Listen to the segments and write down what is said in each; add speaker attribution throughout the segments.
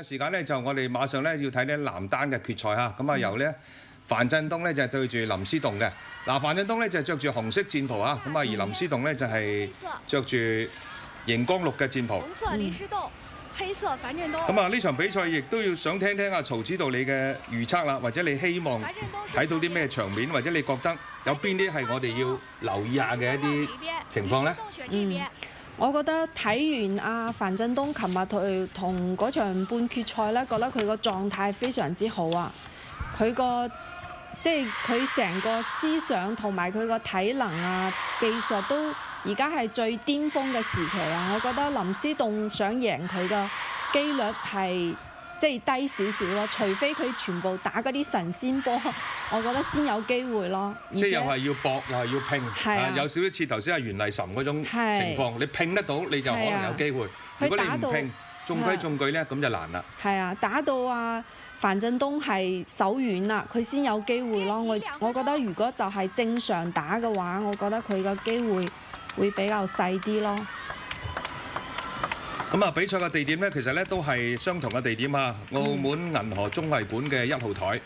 Speaker 1: 嘅時間咧，就我哋馬上咧要睇咧男單嘅決賽嚇，咁啊由咧樊振東咧就係對住林思棟嘅。嗱，樊振東咧就着住紅色戰袍啊，咁啊而林思棟咧就係着住熒光綠嘅戰袍。
Speaker 2: 紅色林思棟，黑色樊振東。
Speaker 1: 咁啊呢場比賽亦都要想聽聽阿曹指導你嘅預測啦，或者你希望睇到啲咩場面，或者你覺得有邊啲係我哋要留意下嘅一啲情況咧？
Speaker 3: 我覺得睇完阿樊振東琴日同嗰場半決賽咧，覺得佢個狀態非常之好啊！佢佢成個思想同埋佢個體能啊、技術都而家係最巔峰嘅時期啊！我覺得林思棟想贏佢嘅機率係低少少咯，除非佢全部打嗰啲神仙波，我覺得先有機會咯。
Speaker 1: 即係又係要搏，又係要拼，有少少似頭先阿袁麗岑嗰種情況，你拼得到你就可能有機會。如果你唔拼，中規中矩咧，咁就難啦。係啊，
Speaker 3: 打到樊振東係手軟啦，佢先有機會咯。我覺得如果就係正常打嘅話，我覺得佢個機會會比較細啲咯。
Speaker 1: 咁啊，比賽嘅地點咧，其實咧都係相同嘅地點啊，澳門銀河綜藝館嘅1號台。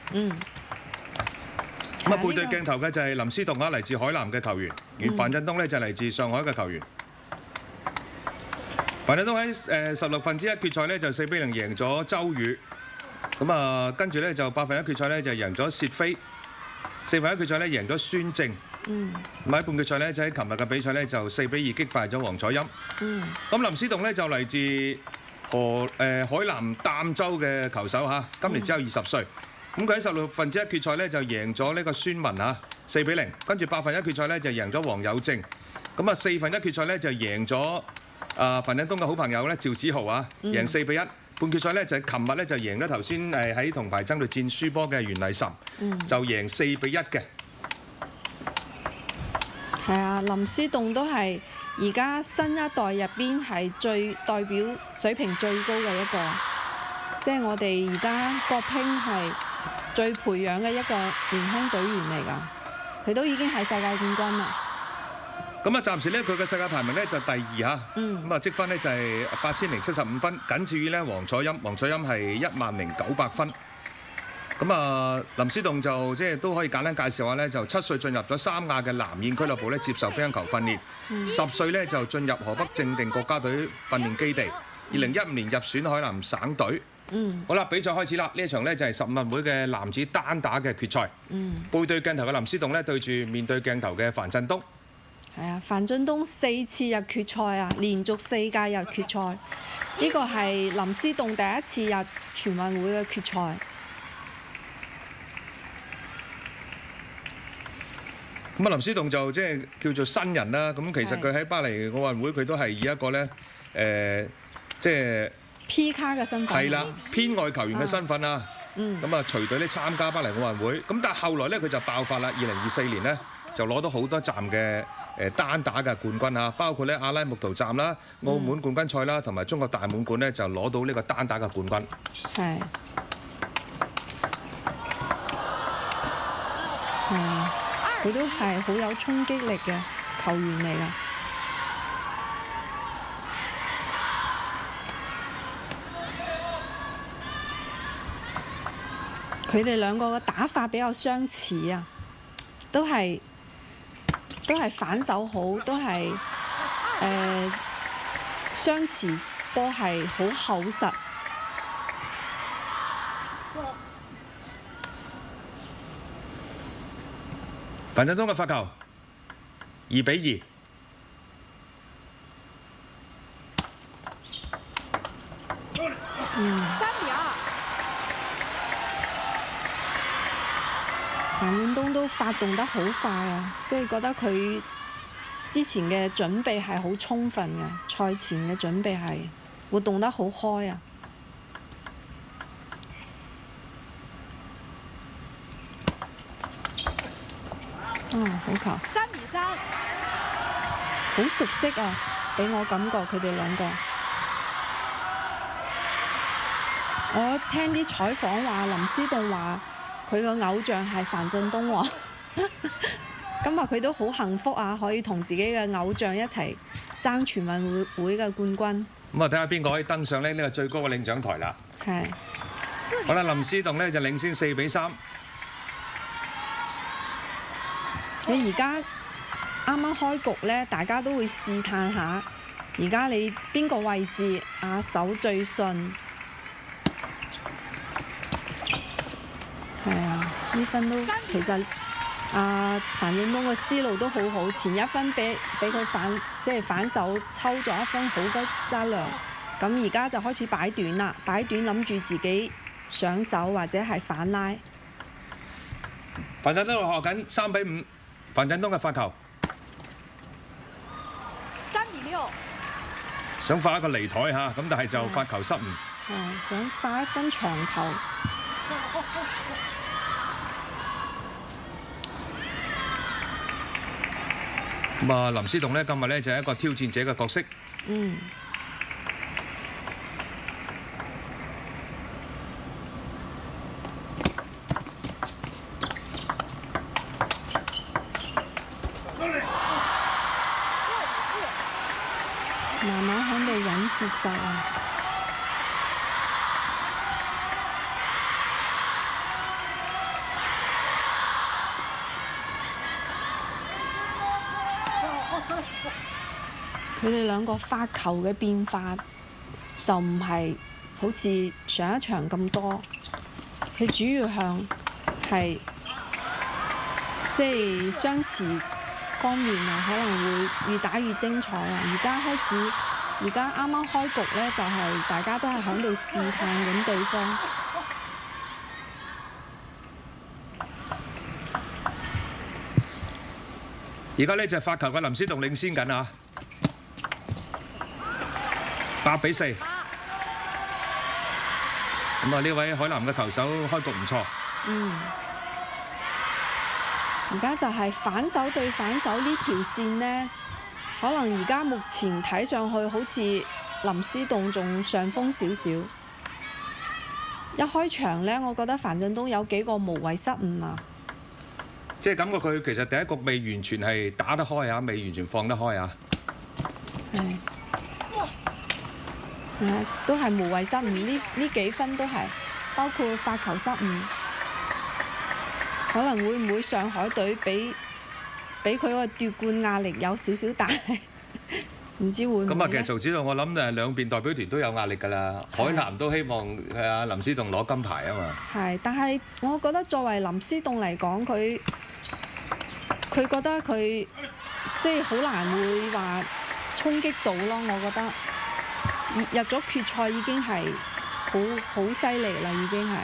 Speaker 1: 咁啊，背對鏡頭嘅就係林思棟啊，嚟自海南嘅球員；而樊振東咧就嚟自上海嘅球員。樊振東喺16分之一決賽咧就4-0贏咗周宇。咁啊，跟住咧就8分1決賽咧就贏咗薛飛，4分1決賽咧贏咗孫正。咁喺半決賽咧，就喺琴日嘅比賽咧，就4-2擊敗咗黃楚欽。咁林思棟咧就嚟自海南儋州嘅球手嚇，今年只有20歲。咁佢喺16分之一決賽咧就贏咗呢個孫文嚇4-0，跟住8分1決賽咧就贏咗黃有正。咁啊4分1決賽咧就贏咗樊振東嘅好朋友咧趙子豪啊，贏4-1。半決賽咧就係琴日咧就贏咗頭先喺銅牌爭奪戰輸波嘅袁麗岑，就贏4-1嘅。
Speaker 3: 係啊，林思棟都係而家新一代入邊係最代表水平最高嘅一個，即係我哋而家國乒係最培養嘅一個年輕隊員嚟㗎，佢都已經係世界冠軍啦。
Speaker 1: 咁啊，暫時咧佢嘅世界排名咧就第2嚇，咁啊積分咧就係8075分，僅次於咧黃楚欽，黃楚欽係10900分。咁啊，林思棟就都可以簡單介紹下咧，就7歲進入咗三亞嘅南燕俱樂部咧接受乒乓球訓練，10歲咧就進入河北正定國家隊訓練基地，2015年入選海南省隊。好啦，比賽開始啦！呢一場咧就係15運會嘅男子單打嘅決賽。背對鏡頭嘅林思棟咧對住面對鏡頭嘅樊振東。
Speaker 3: 係啊，樊振東4次入決賽啊，連續4屆入決賽，呢個係林思棟第一次入全運會嘅決賽。
Speaker 1: 咁啊，林思棟就叫做新人啦。咁其實佢喺巴黎奧運會佢都係以一個咧
Speaker 3: P 卡嘅身份。
Speaker 1: 係啦，編外球員嘅身份啊。咁啊，隨隊咧參加巴黎奧運會。咁但係後來咧佢就爆發啦。2024年咧就攞到好多站嘅單打嘅冠軍啊，包括咧阿拉木圖站啦、澳門冠軍賽啦，同埋中國大滿貫咧就攞到呢個單打嘅冠軍。
Speaker 3: 係。佢都係好有衝擊力嘅球員嚟㗎。佢哋兩個嘅打法比較相似啊，都係反手好，都係相持波係好厚實。
Speaker 1: 樊振東嘅發球2-2。
Speaker 2: 3-2。
Speaker 3: 樊振東都發動得好快啊！覺得佢之前嘅準備係好充分嘅，賽前嘅準備係活動得好開啊！好球
Speaker 2: 3-3。
Speaker 3: 好熟悉啊！俾我感覺佢哋兩個。我聽啲採訪話，林思棟話佢個偶像係樊振東喎。今日佢都好幸福啊，可以同自己嘅偶像一齊爭全運會嘅冠軍。
Speaker 1: 咁啊，睇下邊個可以登上呢個最高嘅領獎台啦。
Speaker 3: 係
Speaker 1: 好啦，林思棟咧就領先4-3。
Speaker 3: 你而家啱啱開局咧，大家都會試探下，而家你邊個位置手最順？係啊，呢分都其實樊振東嘅思路都好好，前一分俾佢反手抽咗一分，好嘅質量。咁而家就開始擺短啦，擺短諗住自己上手或者係反拉。
Speaker 1: 樊振東落後緊3-5，樊振東嘅發球，
Speaker 2: 3-6。
Speaker 1: 想發一個離台嚇，咁但係就發球失誤。
Speaker 3: 想發一分長球。
Speaker 1: 咁林思棟咧今日咧就係一個挑戰者嘅角色。
Speaker 3: 慢慢喺度揾節奏啊！佢哋兩個發球嘅變化就唔係好似上一場咁多，佢主要向係即係相持方面可能會越打越精彩啊！而家啱啱開局呢，就係大家都係喺度試探緊對方。
Speaker 1: 而家呢就係發球嘅林思棟領先緊啊，8-4。咁呢位海南嘅球手開局唔錯。
Speaker 3: 而家就係反手對反手呢條線呢，可能而家目前睇上去好似林思棟仲上風少少。一開場呢，我覺得樊振東有幾個無謂失誤啊！
Speaker 1: 即係感覺佢其實第一局未完全係打得開啊，未完全放得開啊。
Speaker 3: 都係無謂失誤，呢幾分都係，包括發球失誤。可能會唔會上海隊俾佢個奪冠壓力有少少大，唔知會唔會呢？
Speaker 1: 咁其實曹指導，我諗兩邊代表團都有壓力㗎啦。海南都希望林思棟攞金牌啊嘛。
Speaker 3: 係，但係我覺得作為林思棟嚟講，佢覺得佢即係好難會話衝擊到咯。我覺得入咗決賽已經係好犀利啦，已經係。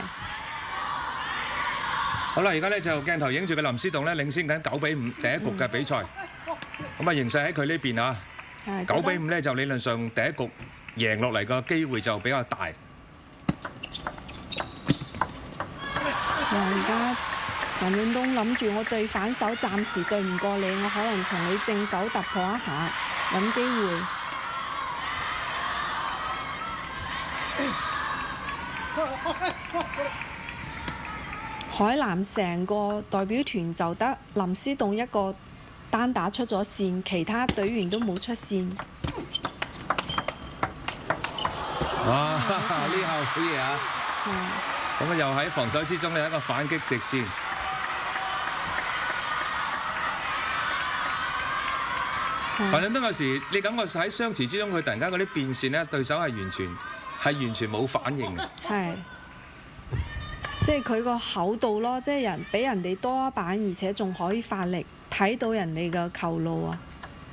Speaker 1: 好啦，而家呢就鏡頭影住嘅林思棟呢領先緊9-5第一局嘅比賽。咁形勢喺佢呢邊啊，9-5呢就理論上第一局贏落嚟個機會就比較大。
Speaker 3: 而家樊振東諗住我對反手暫時對唔過你，我可能同你正手突破一下，揾機會。海南成個代表團就得林思棟一個單打出咗線，其他隊員都冇出線。
Speaker 1: 哇！呢下好嘢啊！咁又喺防守之中有一個反擊直線。樊振東有時你感覺喺相持之中，佢突然間嗰啲變線呢，對手係完全冇反應嘅。
Speaker 3: 係。即係佢個厚度咯，即係俾人哋多一板，而且仲可以發力，睇到人哋嘅球路啊！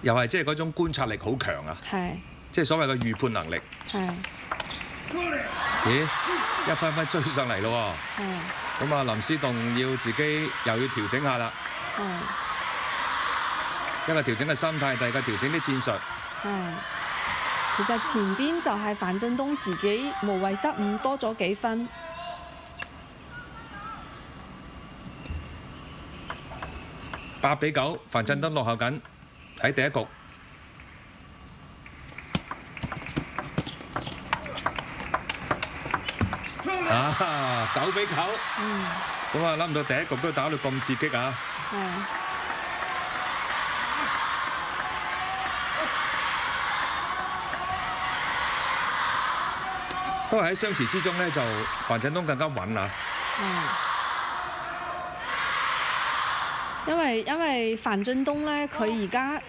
Speaker 1: 又係即係嗰種觀察力好強啊！
Speaker 3: 係，
Speaker 1: 即係所謂嘅預判能力。
Speaker 3: 係。
Speaker 1: 咦？一分分追上嚟咯喎！咁林思棟要自己又要調整下啦。一個調整嘅心態，第二個調整啲戰術。
Speaker 3: 其實前邊就係樊振東自己無謂失誤多咗幾分。
Speaker 1: 8-9，樊振東落後緊喺第一局。9-9。咁諗唔到第一局都打到咁刺激啊！都係喺相持之中咧，就樊振東更加穩啊！
Speaker 3: 因為樊振東咧，佢而家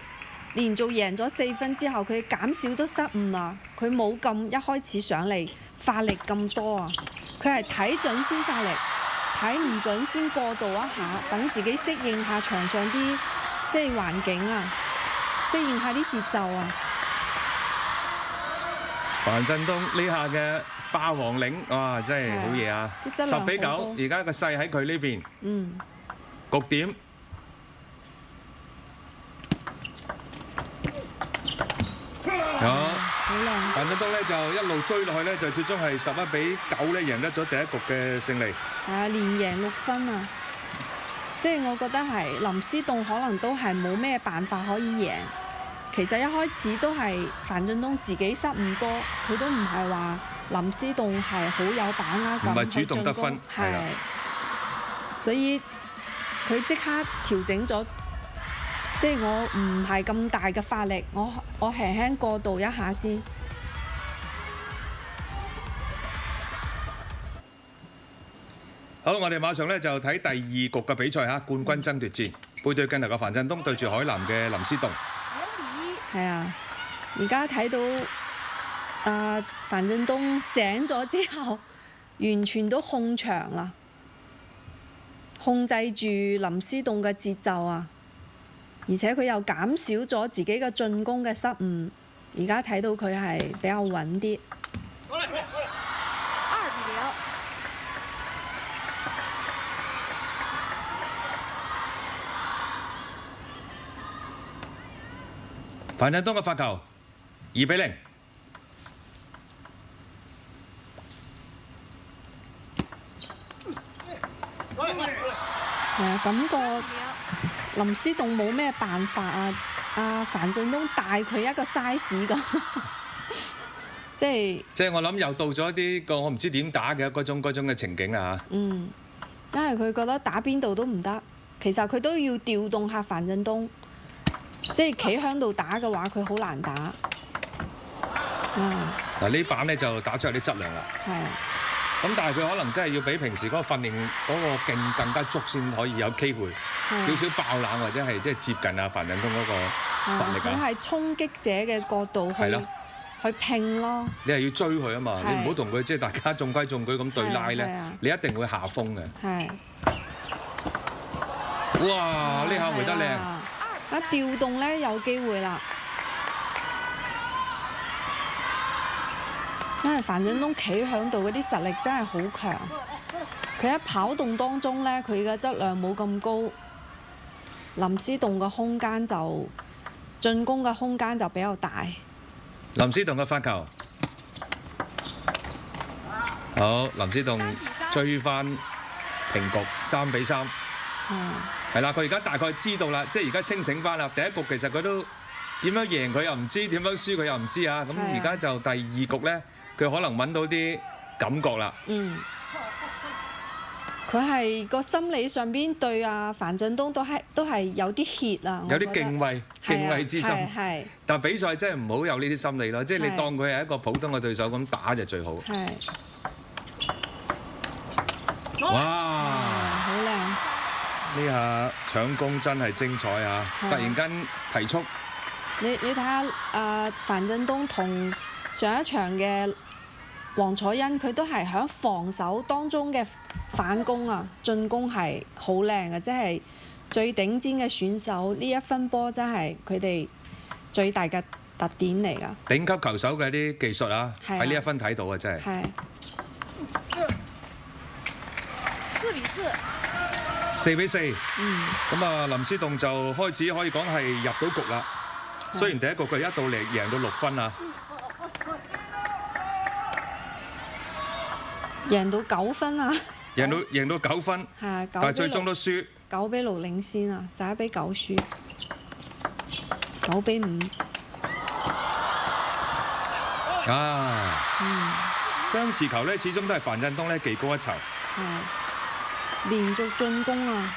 Speaker 3: 連續贏咗4分之後，佢減少咗失誤啊！佢冇咁一開始上嚟發力咁多啊！佢係睇準先發力，睇唔準先過渡一下，等自己適應下場上啲即係環境啊，適應下啲節奏啊！
Speaker 1: 樊振東呢下嘅霸王領，哇！真係好嘢啊！10比9，而家個勢喺佢呢邊。局點。
Speaker 3: 好靚。
Speaker 1: 樊振東咧就一路追落去咧，就最終係11比9咧贏得咗第一局嘅勝利。
Speaker 3: 係啊，連贏6分啊！即係我覺得係林思棟可能都係冇咩辦法可以贏。其實一開始都係樊振東自己失誤多，佢都唔係話林思棟係好有把握咁
Speaker 1: 唔係主動得分，係啦。
Speaker 3: 所以佢即刻調整咗，即係我唔係咁大嘅發力，我輕輕過渡一下先。
Speaker 1: 好，我哋馬上咧就睇第二局嘅比賽嚇，冠軍爭奪戰，背對鏡頭嘅樊振東對住海南嘅林思棟。
Speaker 3: 係啊，而家睇到樊振東醒咗之後，完全都控場啦，控制住林思棟嘅節奏啊，而且佢又減少咗自己嘅進攻嘅失誤，而家睇到佢係比較穩啲。
Speaker 2: 2比0。
Speaker 1: 樊振東嘅發球2比0。
Speaker 3: 係啊，感覺林思棟冇咩辦法啊！樊振東大佢一個 size 咁，即係
Speaker 1: 我諗又到咗啲個我唔知點打嘅嗰種嘅情景啊！
Speaker 3: 因為佢覺得打邊度都唔得，其實佢都要調動下樊振東。即係企喺度打嘅話，佢好難打。
Speaker 1: 嗱呢版咧就打出有啲質量啦。
Speaker 3: 係。
Speaker 1: 咁但係佢可能真係要比平時嗰個訓練嗰個勁更加足先可以有機會少少爆冷或者係即係接近啊樊振東嗰個實力啊。
Speaker 3: 佢係衝擊者嘅角度去拼咯。
Speaker 1: 你係要追佢啊嘛，你唔好同佢即係大家中規中矩咁對拉咧，你一定會下風嘅。
Speaker 3: 係。
Speaker 1: 哇！呢下回得靚。
Speaker 3: 調動咧有機會啦，因為樊振東企喺度嗰啲實力真係好強，佢喺跑動當中咧，佢嘅質量冇咁高，林思棟嘅空間就進攻嘅空間就比較大。
Speaker 1: 林思棟嘅發球，好，林思棟追翻平局3比3。係啦，佢而家大概知道啦，即係而家清醒翻啦。第一局其實佢都點樣贏佢又唔知，點樣輸佢又唔知啊。咁而家就第二局咧，佢可能揾到啲感覺啦。
Speaker 3: 佢係個心理上邊對樊振東都係有啲怯啊，
Speaker 1: 有啲敬畏之心。
Speaker 3: 係。
Speaker 1: 但比賽真係唔好有呢啲心理咯，即係你當佢係一個普通嘅對手咁打就最好。
Speaker 3: 係。
Speaker 1: 哇！
Speaker 3: 好靚。
Speaker 1: 呢下搶攻真係精彩啊！突然間提速。
Speaker 3: 你睇下樊振東同上一場嘅黃楚欣，佢都係喺防守當中嘅反攻啊，進攻係好靚嘅，即係最頂尖嘅選手呢一分波真係佢哋最大嘅特點嚟㗎。
Speaker 1: 頂級球手嘅啲技術啊，喺呢一分睇到啊，真係。
Speaker 3: 係。
Speaker 2: 4比4。
Speaker 1: 4比4。咁啊，林思棟就開始可以講係入到局啦。雖然第一局佢一度嚟贏到6分啊。
Speaker 3: 贏到9分啊！
Speaker 1: 贏到9分。
Speaker 3: 係啊，
Speaker 1: 但係最終都輸。
Speaker 3: 9比6領先啊，11比9輸，9比5。
Speaker 1: 雙持球咧，始終都係樊振東咧技高一籌。
Speaker 3: 係，連續進攻啊！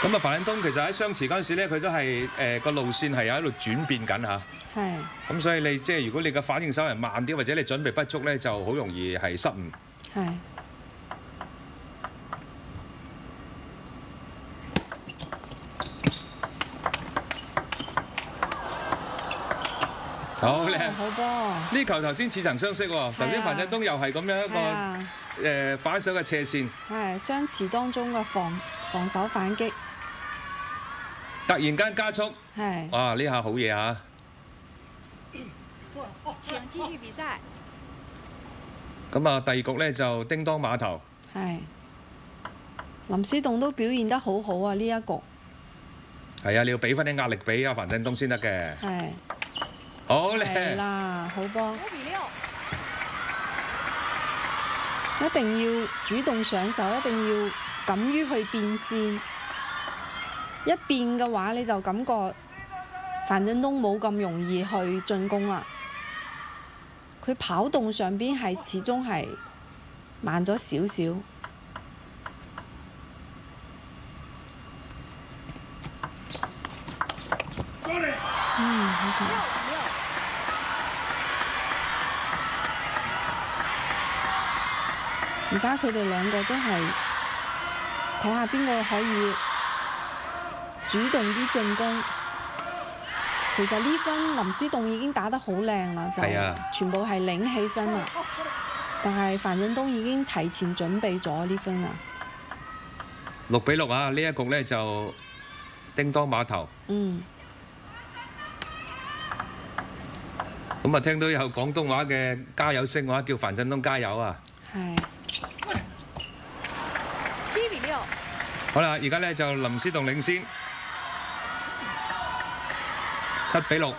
Speaker 1: 咁啊，樊振東其實喺雙持嗰陣時咧，佢都係個路線係喺度轉變緊嚇。
Speaker 3: 係
Speaker 1: 咁所以你即係如果你嘅反應稍為慢啲，或者你準備不足咧，就好容易係失誤。
Speaker 3: 係。
Speaker 1: 好靚，
Speaker 3: 好波。
Speaker 1: 呢球頭先似曾相識喎，頭先樊振東又係咁樣一個反手嘅斜線，
Speaker 3: 係相持當中嘅防守反擊，
Speaker 1: 突然間加速，
Speaker 3: 係
Speaker 1: 哇！呢下好嘢嚇！
Speaker 2: 請繼續比賽。
Speaker 1: 咁啊，第二局咧就叮當碼頭，
Speaker 3: 係林思棟都表現得好好啊！呢一局
Speaker 1: 係啊，你要俾翻啲壓力俾阿樊振東先得嘅。
Speaker 3: 係
Speaker 1: 好
Speaker 3: 係
Speaker 1: 靚，
Speaker 3: 啦，好波，
Speaker 2: 5比6。
Speaker 3: 一定要主動上手，一定要敢於去變線。一變嘅話，你就感覺樊振東冇咁容易去進攻啦。佢跑動上邊係始終係慢咗少少。好球。而家佢哋兩個都係睇下邊個可以主動啲進攻。其實呢分林思棟已經打得好靚啦，就全部係領起身啦。但係樊振東已經提前準備咗呢分啦。
Speaker 1: 6比6啊！呢一局咧就叮當碼頭。咁啊，聽到有廣東話嘅加油聲嘅話，叫樊振東加油啊！
Speaker 3: 係。
Speaker 2: 7比6。
Speaker 1: 好啦，而家咧就林思棟領先，7比6。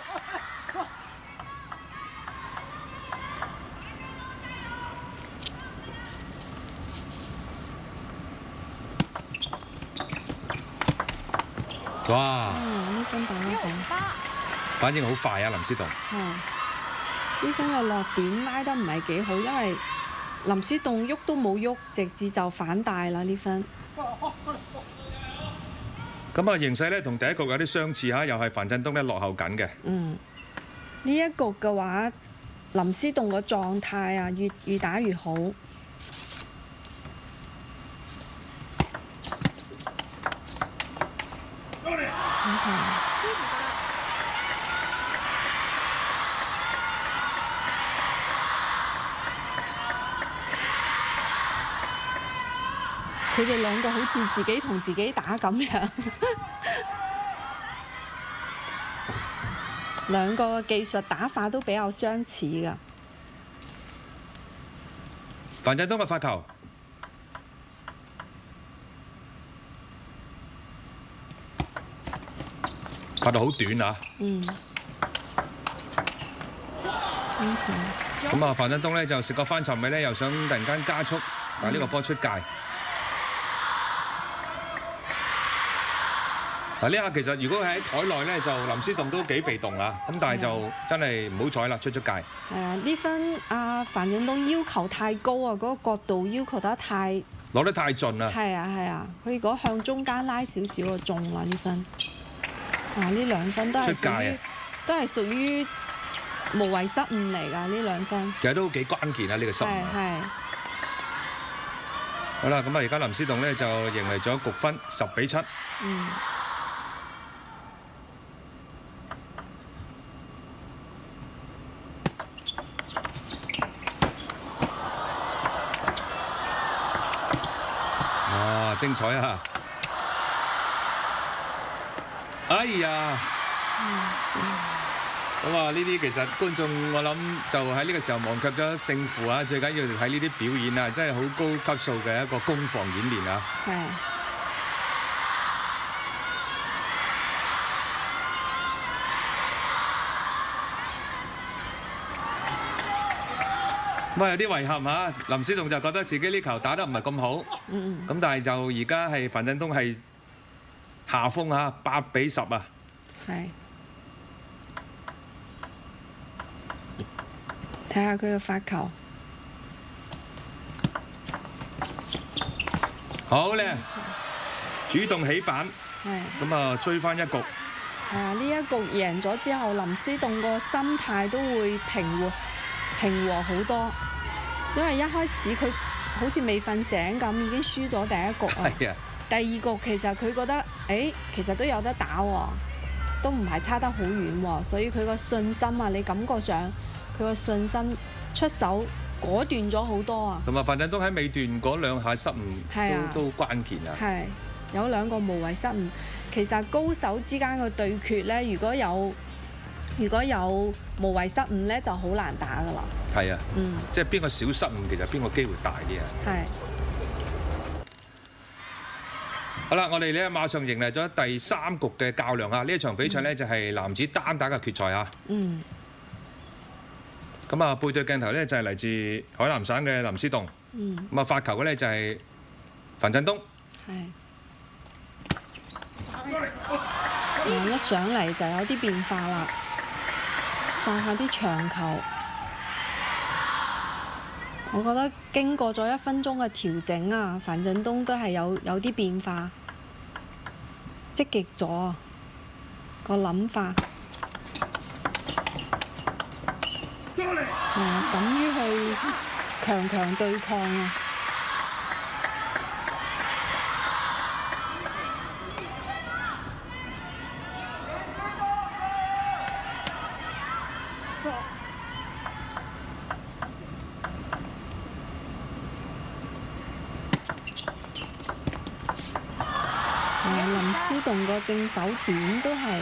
Speaker 1: 哇！
Speaker 3: 呢分打得好，
Speaker 1: 反應好快啊，林思棟。
Speaker 3: 係呢分嘅落點拉得唔係幾好，因為林思棟喐都冇喐，直至就反帶啦呢分。
Speaker 1: 咁啊，形勢咧同第一局有啲相似嚇，又係樊振東咧落後緊嘅。
Speaker 3: 呢一局嘅話，林思棟個狀態啊，越打越好。佢哋兩個好似自己同自己打咁樣，兩個嘅技術打法都比較相似㗎。
Speaker 1: 樊振東嘅發球，發到好短啊！咁啊，樊振東咧就食個翻尋味咧，又想突然間加速，但係呢個波出界。嗱，呢下其實如果喺台內咧，就林思棟都幾被動啊，咁但係就真係唔好彩啦，出咗界。
Speaker 3: 係啊，呢分樊振東要求太高啊，嗰個角度要求得太
Speaker 1: 攞得太盡啦。
Speaker 3: 係啊，佢如果向中間拉少少就中啦呢分。呢兩分都係屬於無謂失誤嚟㗎，呢兩分。
Speaker 1: 其實都幾關鍵啊！呢個失誤。
Speaker 3: 係。
Speaker 1: 好啦，咁啊，而家林思棟咧就迎嚟咗局分10比7。哇！精彩啊！哎呀！咁啊，呢啲其實觀眾我諗就喺呢個時候忘卻咗勝負啊！最緊要睇呢啲表演啊，真係好高級數嘅一個攻防演練啊！
Speaker 3: 係。
Speaker 1: 咁啊，有啲遺憾嚇，林思棟就覺得自己呢球打得唔係咁好。咁但係就而家係樊振東係下風嚇，8比10啊！
Speaker 3: 係。睇下佢嘅發球，
Speaker 1: 好靚，主動起板，
Speaker 3: 係。
Speaker 1: 咁啊追翻一局。
Speaker 3: 係啊，呢一局贏咗之後，林思棟個心態都會平和好多，因為一開始佢好似未瞓醒咁，已經輸咗第一局啊。
Speaker 1: 係啊，
Speaker 3: 第二局其實佢覺得，其實都有得打喎，都唔係差得好遠喎，所以佢個信心啊，你感覺上佢個信心出手果斷咗好多啊。
Speaker 1: 同埋范振東喺尾段嗰兩下失
Speaker 3: 係啊
Speaker 1: 誤都關鍵啊。
Speaker 3: 係有兩個無謂失誤。其實高手之間嘅對決呢，如果有無謂失誤呢，就好難打噶啦。
Speaker 1: 係啊，即係邊個少失誤，其實邊個機會大啲啊。
Speaker 3: 係。
Speaker 1: 好啦，我哋咧馬上迎嚟咗第3局嘅較量啊！呢一場比賽呢，就係男子單打嘅決賽啊。咁啊，背對鏡頭呢，就係嚟自海南省嘅林思棟。咁啊，發球嘅呢，就係范振東。
Speaker 3: 係。一上嚟就有啲變化啦，放下啲長球。我覺得經過咗1分鐘嘅調整啊，范振東都係有啲變化，積極咗個諗法。等於去強對抗啊！林思棟個正手短都係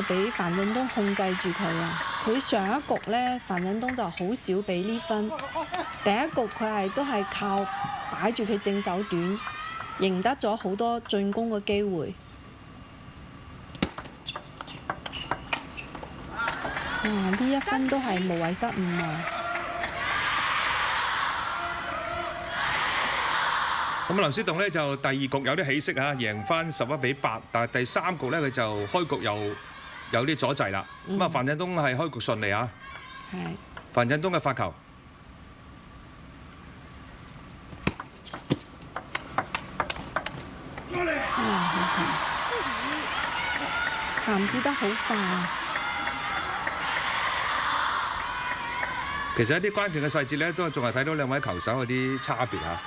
Speaker 3: 俾范振東控制住佢啊！佢上一局呢，范振東就好少俾呢分。第一局佢都係靠擺住佢正手短，贏得咗好多進攻嘅機會。呢1分都係無謂失誤啊！
Speaker 1: 咁林思棟呢，就第2局有啲起色啊，贏翻11-8，但係第3局呢，佢就開局又有啲阻滯啦。咁啊，范振東係開局順利啊。
Speaker 3: 係。
Speaker 1: 范振東嘅發球。
Speaker 3: 好球。銜接得好快。
Speaker 1: 其實一啲關鍵嘅細節咧，都仲係睇到兩位球手嗰啲差別嚇。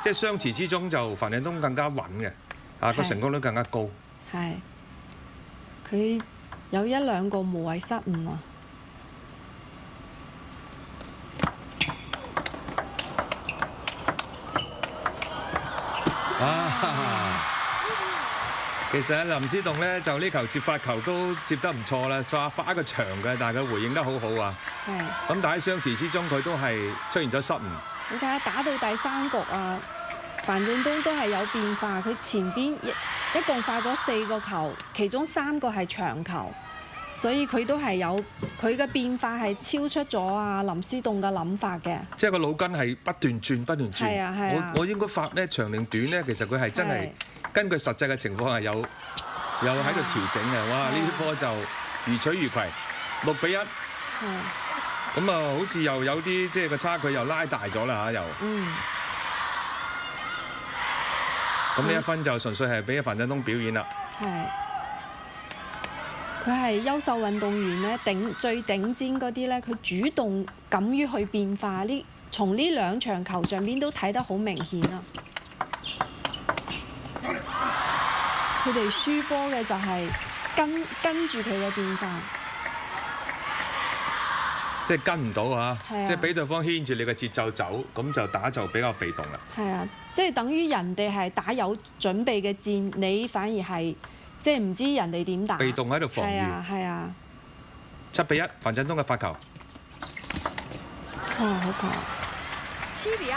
Speaker 1: 即係相持之中，就范振東更加穩嘅，個成功率更加高。
Speaker 3: 係。佢有1-2個無謂失誤啊！
Speaker 1: 其實林思棟呢，就呢球接發球都接得唔錯啦，發一個長嘅，但係佢回應得好好啊。咁但係喺相持之中，佢都係出現咗失誤。
Speaker 3: 你睇下打到第3局啊，范振東都係有變化，佢前邊一共發咗4個球，其中3個係長球，所以佢都係有佢嘅變化係超出咗林思棟嘅諗法嘅。
Speaker 1: 即係個腦筋係不斷轉，不斷轉。
Speaker 3: 係啊。
Speaker 1: 我應該發呢長定短呢？其實佢係真係根據實際嘅情況係有喺度調整嘅。哇！呢啲波就如取如攜，6-1。咁啊，好似又有啲即係個差距又拉大咗啦嚇，又。咁呢1分就純粹係俾范振東表演啦。
Speaker 3: 係。佢係優秀運動員呢，最頂尖嗰啲呢，佢主動敢於去變化，從呢2場球上邊都睇得好明顯啊！佢哋輸波嘅就係跟住佢嘅變化，
Speaker 1: 即係跟唔到嚇，
Speaker 3: 即
Speaker 1: 係俾對方牽住你嘅節奏走，咁就打就比較被動啦。
Speaker 3: 係啊，即係等於人哋係打有準備嘅戰，你反而係即係唔知人哋點打，
Speaker 1: 被動喺度防禦。
Speaker 3: 係啊。
Speaker 1: 7-1，范振東嘅發球。
Speaker 3: 好球。
Speaker 2: 7-2。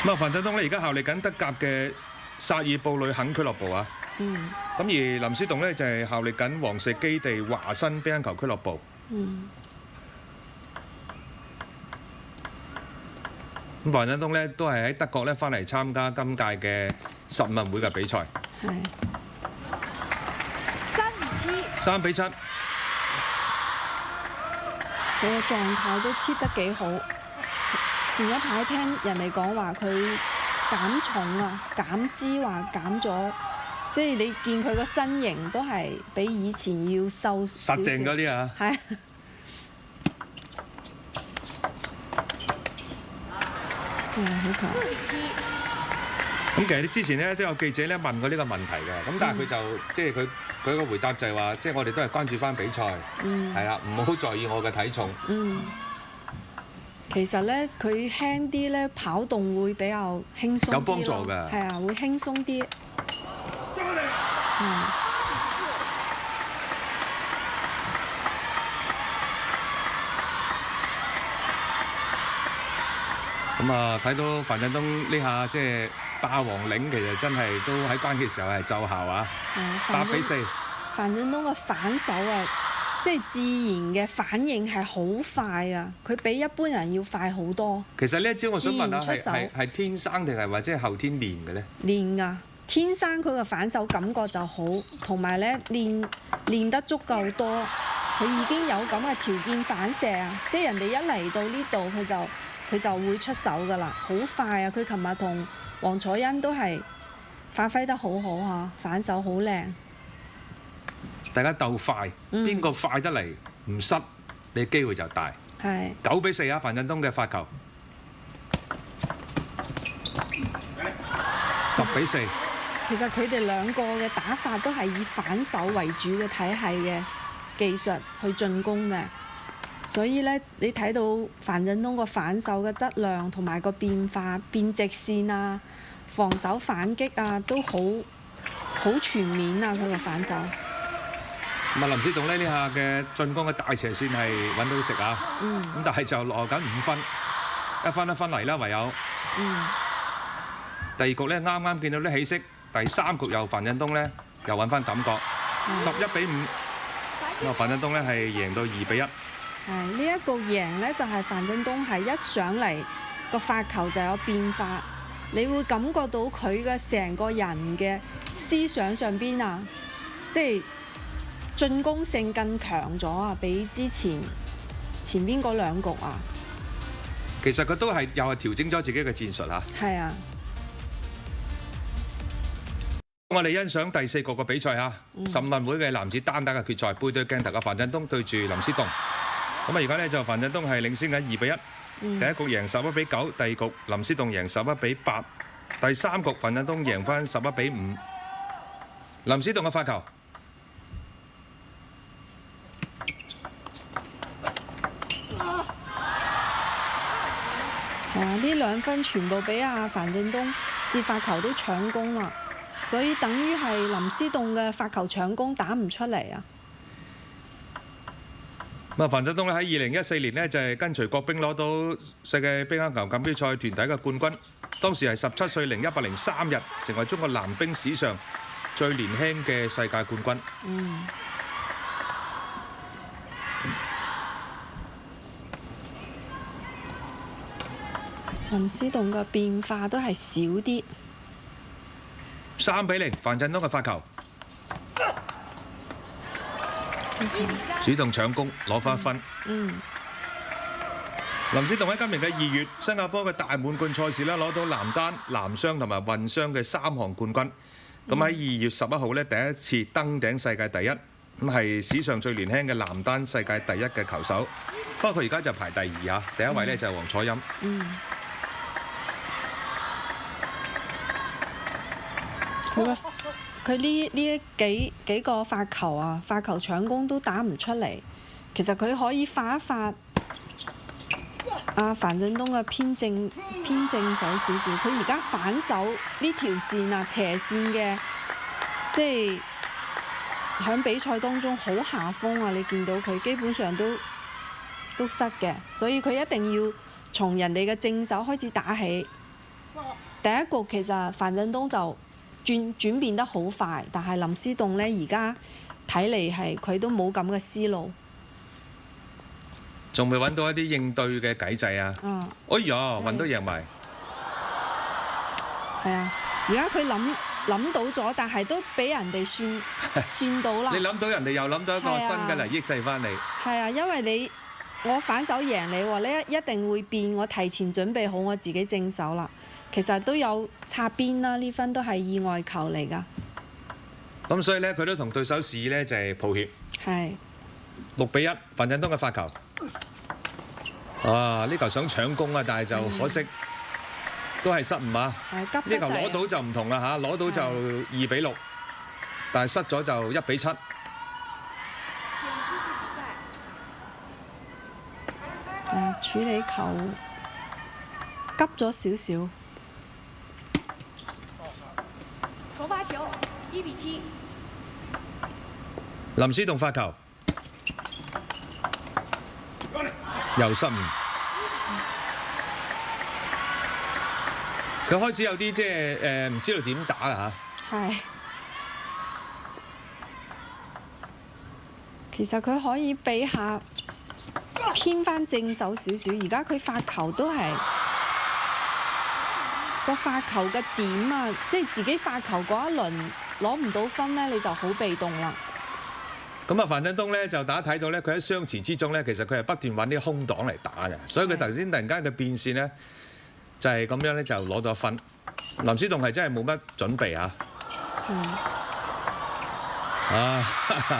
Speaker 1: 咁啊，范振東呢而家效力緊德甲嘅薩爾布呂肯俱樂部啊。咁而林思棟呢，就係效力緊黃石基地華新乒乓球俱樂部。咁范振東呢，都係喺德國呢翻嚟參加今屆嘅15人會嘅比賽。
Speaker 3: 係。
Speaker 2: 3-7。
Speaker 3: 佢個狀態都 keep 得幾好。前一排聽人哋講話佢減重啊，減脂話減咗，即係你見佢個身形都係比以前要瘦少少。
Speaker 1: 實淨嗰啲啊！
Speaker 3: 係啊。好強。
Speaker 1: 咁其實你之前咧都有記者咧問過呢個問題嘅，咁但係佢就即係佢個回答就係話，即係我哋都係關注翻比賽，係啦，唔好在意我嘅體重。
Speaker 3: 其實咧，佢輕啲咧，跑動會比較輕鬆啲咯。
Speaker 1: 有幫助㗎。
Speaker 3: 係啊，會輕鬆啲。
Speaker 1: 咁啊，睇到樊振東呢下即係霸王領，其實真係都喺關鍵時候係奏效啊！8-4。
Speaker 3: 樊振東嘅反手啊，即係自然嘅反應係好快啊！佢比一般人要快好多。
Speaker 1: 其實呢一招我想問下，
Speaker 3: 自然出手
Speaker 1: 係天生定係或者係後天練嘅咧？
Speaker 3: 練㗎，天生佢嘅反手感覺就好，同埋咧練得足夠多，佢已經有咁嘅條件反射啊！即係人哋一嚟到呢度，佢就會出手㗎啦，好快啊！佢琴日同黃楚欣都係發揮得好好嚇，反手好靚。
Speaker 1: 大家鬥快，邊個快得嚟唔失，你機會就大。
Speaker 3: 係。
Speaker 1: 9-4啊，樊振東嘅發球。10-4。
Speaker 3: 其實佢哋兩個嘅打法都係以反手為主嘅體系嘅技術去進攻嘅。所以咧，你睇到樊振東個反手嘅質量同埋個變化、變直線啊、防守反擊啊，都好全面啊！佢個反手。
Speaker 1: 咁啊，林思棟呢下嘅進攻嘅大斜線係揾到食啊！咁但係就落緊5分，一分嚟啦，唯有。第二局咧啱啱見到啲起色，第3局又樊振東咧又揾翻感覺，11-5。咁啊，樊振東咧係贏到2-1。
Speaker 3: 係呢一局贏咧，就係樊振東係一上嚟個發球就有變化，你會感覺到佢嘅成個人嘅思想上邊啊，即係進攻性更強咗啊，比之前邊嗰2局啊。
Speaker 1: 其實佢都係又係調整咗自己嘅戰術嚇。
Speaker 3: 係啊。
Speaker 1: 我哋欣賞第4局嘅比賽嚇，岑運會嘅男子單打嘅決賽，背對鏡頭嘅樊振東對住林思棟。咁啊，而家咧就樊振東係領先緊2-1。第一局贏11-9，第二局林思棟贏11-8，第3局樊振東贏翻11-5。林思棟嘅發球。
Speaker 3: 哇！呢2分全部俾阿樊振東接發球都搶攻啦，所以等於係林思棟嘅發球搶攻打唔出嚟啊！
Speaker 1: 咁啊，樊振東咧喺2014年咧就係跟隨國乒攞到世界乒乓球錦標賽團體嘅冠軍，當時係17歲零103日，成為中國男乒史上最年輕嘅世界冠軍。
Speaker 3: 林思棟嘅變化都係少啲。
Speaker 1: 3-0，樊振東嘅發球。主動搶攻攞翻分。林思棟喺今年嘅2月新加坡嘅大滿貫賽事咧攞到男單、男雙同埋混雙嘅3項冠軍。咁喺2月11號咧第一次登頂世界第一，咁係史上最年輕嘅男單世界第一嘅球手。不過佢而家就排第2啊，第一位咧就係黃楚欣。
Speaker 3: 佢呢幾個發球啊，發球搶攻都打唔出嚟。其實佢可以發一發樊振東嘅偏正手少少。佢而家反手呢條線啊，斜線嘅，即係喺比賽當中好下風啊！你見到佢基本上都失嘅，所以佢一定要從人哋嘅正手開始打起。第一局其實樊振東就轉變得好快，但係林思棟呢，而家睇嚟係佢都冇咁嘅思路，
Speaker 1: 仲未揾到一啲應對嘅計仔啊！哎呀，運都贏埋。
Speaker 3: 係啊，而家佢諗到咗，但係都俾人哋算到啦。
Speaker 1: 你諗到人哋又諗到一個新嘅嚟抑制翻你。
Speaker 3: 係啊，因為我反手贏你喎，你一定會變，我提前準備好我自己正手啦。其實都有擦邊啦，呢分都係意外球嚟㗎。
Speaker 1: 咁所以咧，佢都同對手示意咧就係抱歉。
Speaker 3: 係
Speaker 1: 6-1，樊振東嘅發球。啊！呢球想搶攻啊，但係就可惜都係失誤啊。
Speaker 3: 急
Speaker 1: 呢球攞到就唔同啦嚇，攞到就2-6，但係失咗就1-7。
Speaker 3: 處理球急咗少少。
Speaker 2: 重發球，1-7。
Speaker 1: 林思棟發球，又失誤。佢開始有啲即係唔知道點打啦嚇。
Speaker 3: 係。其實佢可以俾下偏翻正手少少，而家佢發球都係個發球嘅點啊，即係自己發球嗰一輪攞唔到分咧，你就好被動啦。
Speaker 1: 咁啊，樊振東咧就大家睇到咧，佢喺相持之中咧，其實佢係不斷揾啲空檔嚟打嘅，所以佢頭先突然間嘅變線咧就係咁樣咧就攞到一分。林思棟係真係冇乜準備啊！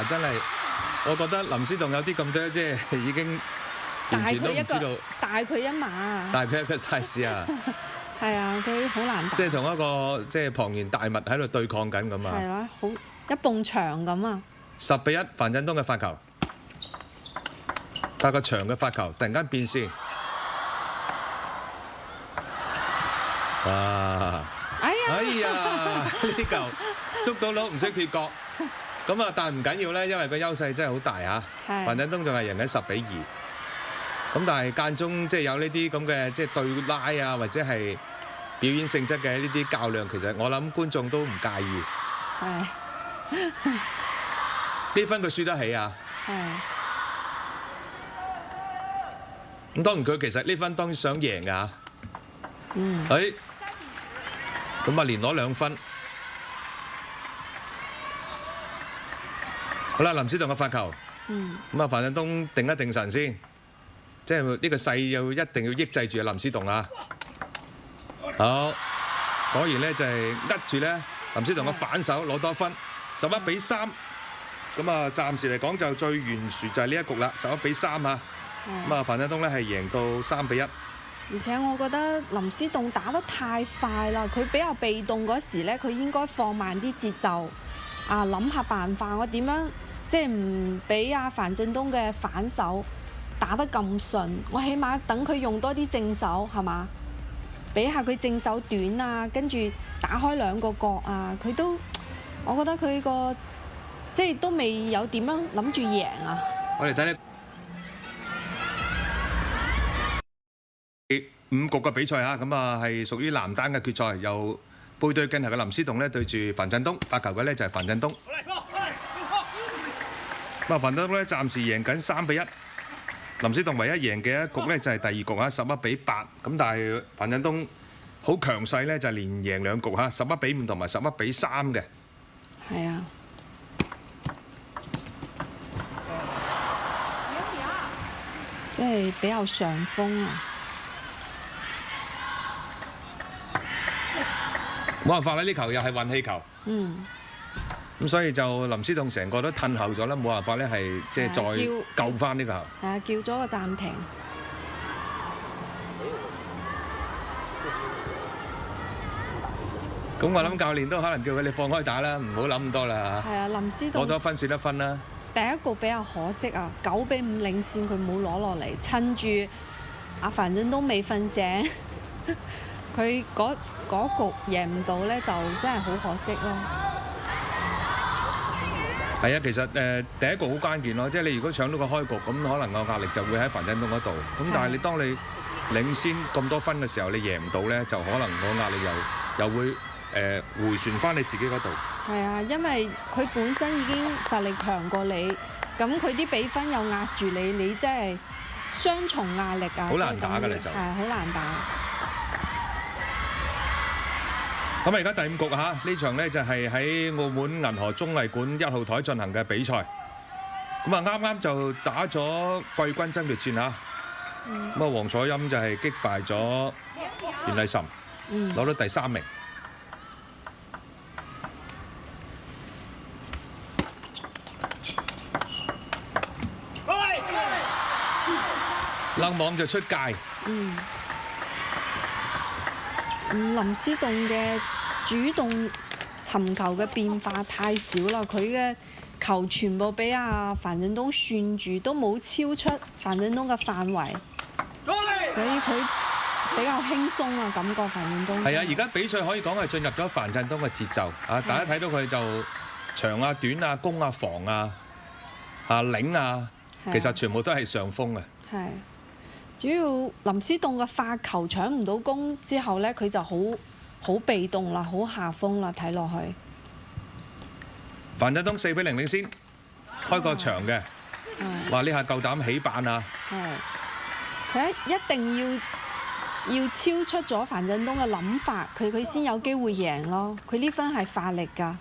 Speaker 1: 真係，我覺得林思棟有啲咁多即係已經完全都唔知道
Speaker 3: 大佢一碼啊！
Speaker 1: 大佢一個 size 啊！
Speaker 3: 係啊，佢好難打。
Speaker 1: 即係同一個即係龐然大物喺度對抗緊咁啊！
Speaker 3: 係啦，好一埲牆咁啊
Speaker 1: ！10-1，樊振東嘅發球，發個長嘅發球，突然間變線，哇！哎呀！呢球捉到佬唔識脫角，咁啊，但係唔緊要咧，因為個優勢真係好大啊！樊振東仲係贏緊10-2，咁但係間中即係有呢啲咁嘅即係對拉啊，或者係表演性質嘅呢啲較量，其實我諗觀眾都唔介意。
Speaker 3: 係。
Speaker 1: 呢分佢輸得起啊！
Speaker 3: 係。
Speaker 1: 咁當然佢其實呢分當然想贏㗎。咁啊連攞2分。好啦，林思棟嘅發球。咁啊，樊振東定一定神先，即係呢個勢又一定要抑制住林思棟啊！好，果然咧就係扼住咧林思棟嘅反手攞多1分，11-3。咁啊，暫時嚟講就最懸殊就係呢一局啦，11-3啊。咁啊，樊振東咧係贏到3-1。
Speaker 3: 而且我覺得林思棟打得太快啦，佢比較被動嗰時咧，佢應該放慢啲節奏，諗下辦法，我點樣即係唔俾阿樊振東嘅反手打得咁順，我起碼等佢用多啲正手係嘛，俾下佢正手短啊，跟住打開2個角啊，佢都我覺得佢個即係都未有點樣諗住贏啊！
Speaker 1: 我哋睇呢5局嘅比賽嚇，咁啊係屬於男單嘅決賽，由背對鏡頭嘅林思棟咧對住樊振東，發球嘅咧就係樊振東。咁啊，樊振東咧暫時贏緊3-1，林思棟唯一贏嘅一局咧就係第2局啊，11-8。咁但係樊振東好強勢咧，就係連贏2局嚇，11-5同埋11-3嘅。
Speaker 3: 係啊。即係比較上風啊！
Speaker 1: 冇辦法啦，呢球又係運氣球。咁所以就林思棟成個都褪後咗啦，冇辦法咧係即係再救翻呢個球。
Speaker 3: 係啊，叫咗個暫停。
Speaker 1: 咁我諗教練都可能叫佢哋放開打啦，唔好諗咁多啦。
Speaker 3: 係啊，林思棟
Speaker 1: 攞咗分算1分啦。
Speaker 3: 第一局比較可惜啊，9-5領先佢冇攞落嚟，趁住阿樊振東未瞓醒，佢嗰局贏唔到咧，就真係好可惜咯。
Speaker 1: 係啊，其實第一局好關鍵咯，即係你如果搶到個開局，咁可能個壓力就會喺樊振東嗰度。咁但係你當你領先咁多分嘅時候，你贏唔到咧，就可能個壓力又會回旋翻你自己嗰度。
Speaker 3: 係啊，因為佢本身已經實力強過你，咁佢啲比分又壓住你，你真係雙重壓力啊！
Speaker 1: 好難打㗎，你就
Speaker 3: 係好難打。
Speaker 1: 咁啊，而家第5局嚇，呢場咧就係喺澳門銀河綜藝館1號台進行嘅比賽。咁啊，啱啱就打咗季軍爭奪戰嚇。咁啊，黃楚欽就係擊敗咗袁麗岑。攞到第3名。冷網就出界。
Speaker 3: 林思棟嘅主動尋球嘅變化太少啦，佢嘅球全部俾阿樊振東算住，都冇超出樊振東嘅範圍，所以佢比較輕鬆啊，感覺樊振東。
Speaker 1: 係啊，而家比賽可以講係進入咗樊振東嘅節奏啊！大家睇到佢就長啊、短啊、攻啊、防啊、領啊，其實全部都係上風嘅。
Speaker 3: 係。主要林思棟嘅發球搶唔到攻之後呢，佢就好被動啦，好下風啦，睇落去。
Speaker 1: 樊振東4-0領先，開個場嘅，話呢下夠膽起板啊！
Speaker 3: 係，佢一定要超出咗樊振東嘅諗法，佢先有機會贏咯。佢呢分係發力㗎。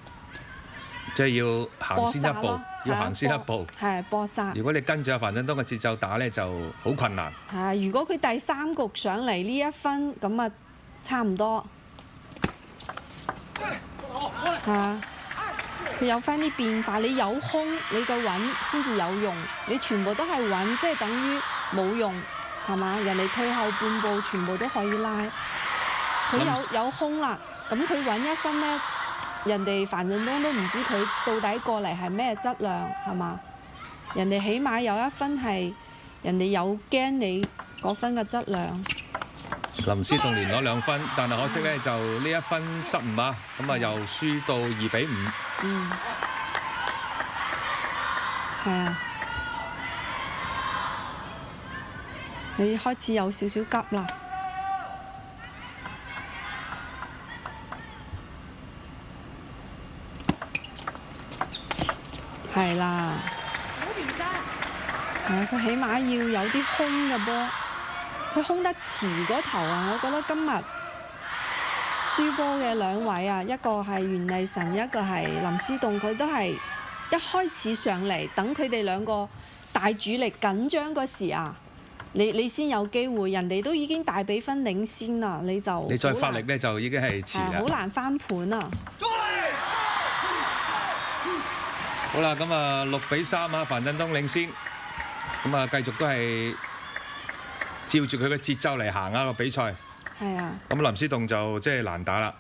Speaker 1: 即係要行先一步，要行先一步。
Speaker 3: 係搏殺。
Speaker 1: 如果你跟住阿樊振東嘅節奏打咧，就好困難。
Speaker 3: 係，如果佢第3局上嚟呢1分，咁啊差唔多。係，佢有翻啲變化，你有空你個穩先至有用，你全部都係穩，即係等於冇用，係嘛？人哋退後半步，全部都可以拉。佢有空啦，咁佢揾1分呢。人哋樊振東都唔知佢到底過嚟係咩質量，係嘛？人哋起碼有1分係人哋有驚你嗰分嘅質量。
Speaker 1: 林思棟連攞2分，但係可惜咧就呢1分失誤啊，咁啊又輸到2-5。
Speaker 3: 係啊，你開始有少少急啦。係啦，係佢起碼要有啲空嘅波，佢空得遲嗰頭啊！我覺得今日輸波嘅2位啊，一個係袁麗晨，一個係林思棟，佢都係一開始上嚟，等佢哋2個大主力緊張嗰時啊，你先有機會，人哋都已經大比分領先啦，你
Speaker 1: 再發力咧就已經係遲啦，
Speaker 3: 好難翻盤啊！
Speaker 1: 好啦，咁啊6-3啊，樊振東領先，咁啊繼續都係照住佢嘅節奏嚟行啊個比賽。
Speaker 3: 係啊。
Speaker 1: 咁林思棟就即係難打啦。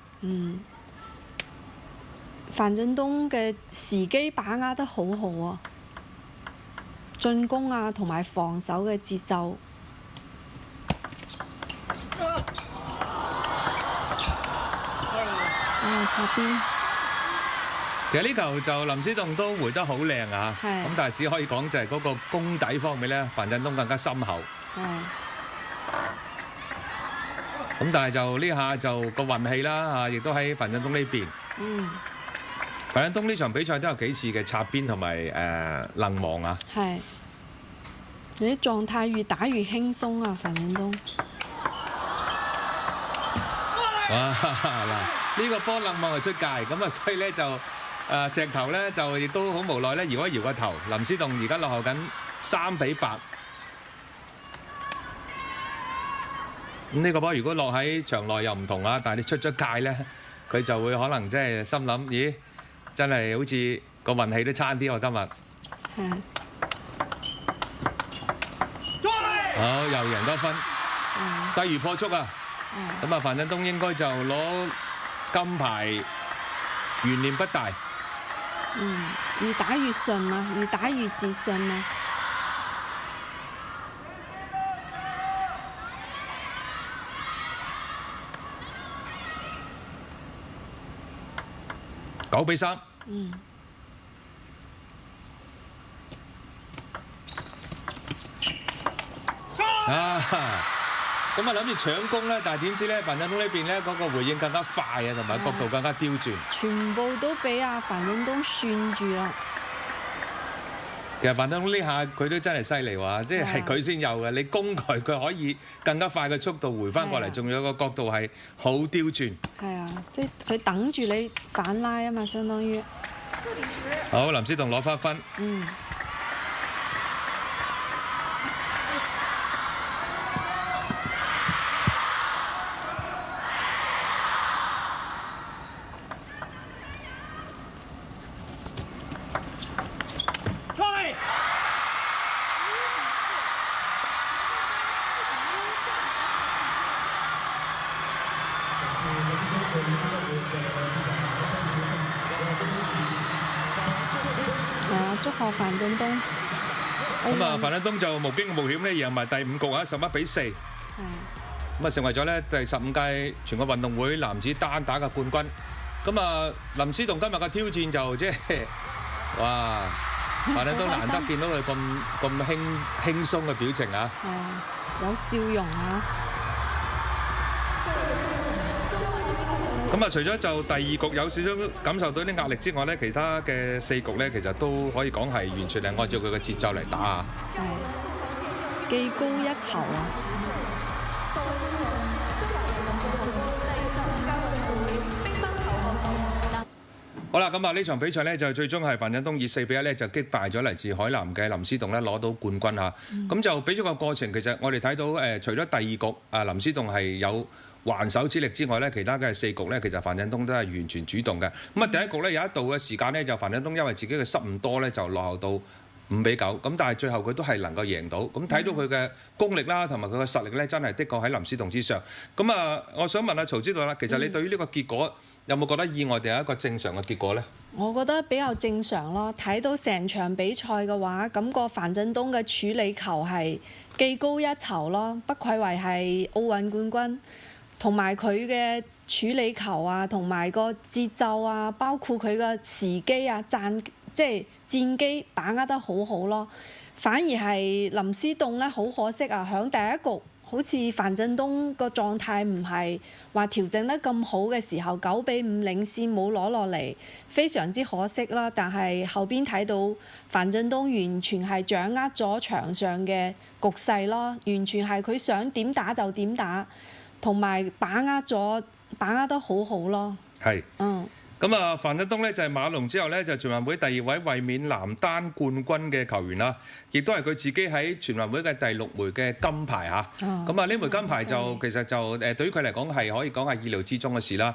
Speaker 3: 樊振東嘅時機把握得好好啊，進攻啊同埋防守嘅節奏。擦邊。
Speaker 1: 其實呢球就林思棟都回得好靚啊，咁但係只可以講就係嗰個功底方面咧，樊振東更加深厚。咁但係就呢下就個運氣啦嚇，亦都喺樊振東呢邊。樊振東呢場比賽都有幾次嘅擦邊同埋愣網啊。
Speaker 3: 係，你啲狀態越打越輕鬆啊，樊振東。
Speaker 1: 哇！嗱，呢個波愣網係出界，咁啊所以咧就。石頭咧就亦都好無奈咧，搖一搖個頭。林思棟而家落後緊3-8。咁呢個波如果落喺場內又唔同啊，但係你出咗界咧，佢就會可能即係心諗，咦，真係好似個運氣都差啲喎今日。好，又贏多分，勢如破竹啊！咁啊，樊振東應該就攞金牌，懸念不大。
Speaker 3: 越打越順啊，越打越自信啊。
Speaker 1: 9-3。咁啊諗住搶攻咧，但係點知咧，樊振東呢邊咧嗰個回應更加快啊，同埋角度更加刁鑽。
Speaker 3: 全部都俾阿樊振東算住啦。
Speaker 1: 其實樊振東呢下佢都真係犀利喎，即係佢先有嘅。你攻佢，佢可以更加快嘅速度回翻過嚟，仲有個角度係好刁鑽。
Speaker 3: 係啊，即係佢等住你反拉啊嘛，相當於。
Speaker 1: 好，林思棟攞翻分。
Speaker 3: 祝賀樊振東。
Speaker 1: 咁啊，樊振東就無驚無險咧贏埋第5局啊，11-4。咁啊，成為咗咧第15屆全國運動會男子單打嘅冠軍。咁啊，林思棟今日嘅挑戰就即係哇，樊振東難得見到佢咁輕鬆嘅表情啊！
Speaker 3: 係啊，有笑容啊！
Speaker 1: 咁啊，除咗就第2局有少少感受到啲壓力之外咧，其他嘅4局咧，其實都可以講係完全係按照佢嘅節奏嚟打啊！
Speaker 3: 係技高一籌啊！
Speaker 1: 好啦，咁啊呢場比賽咧就最終係樊振東以4-1咧就擊敗咗嚟自海南嘅林思棟咧攞到冠軍嚇。咁就比賽個過程其實我哋睇到除咗第2局林思棟係有還手之力之外咧，其他嘅4局咧其實樊振東都係完全主動嘅。咁啊第1局咧有一度嘅時間咧就樊振東因為自己嘅失誤多咧就落後到5-9，咁但係最後佢都係能夠贏到。咁睇到佢嘅功力啦，同埋佢嘅實力咧，真係的確喺林思棟之上。咁啊，我想問下曹指導啦，其實你對於呢個結果有冇覺得意外定係一個正常嘅結果呢？
Speaker 3: 我覺得比較正常咯。睇到成場比賽嘅話，感覺樊振東嘅處理球係技高一籌咯，不愧為係奧運冠軍。同埋佢嘅處理球啊，同埋個節奏啊，包括佢嘅時機啊，戰機把握得好好咯。反而係林思棟咧，好可惜啊！響第1局好似樊振東個狀態唔係話調整得咁好嘅時候，9-5領先冇攞落嚟，非常之可惜啦。但係後邊睇到樊振東完全係掌握咗場上嘅局勢咯，完全係佢想點打就點打，同埋把握得好好咯。
Speaker 1: 係。咁啊，樊振東咧就係馬龍之後咧就全運會第2位衛冕男單冠軍嘅球員啦，亦都係佢自己喺全運會嘅第6枚嘅金牌嚇。咁啊，呢枚金牌就其實就對於佢嚟講係可以講係意料之中嘅事啦。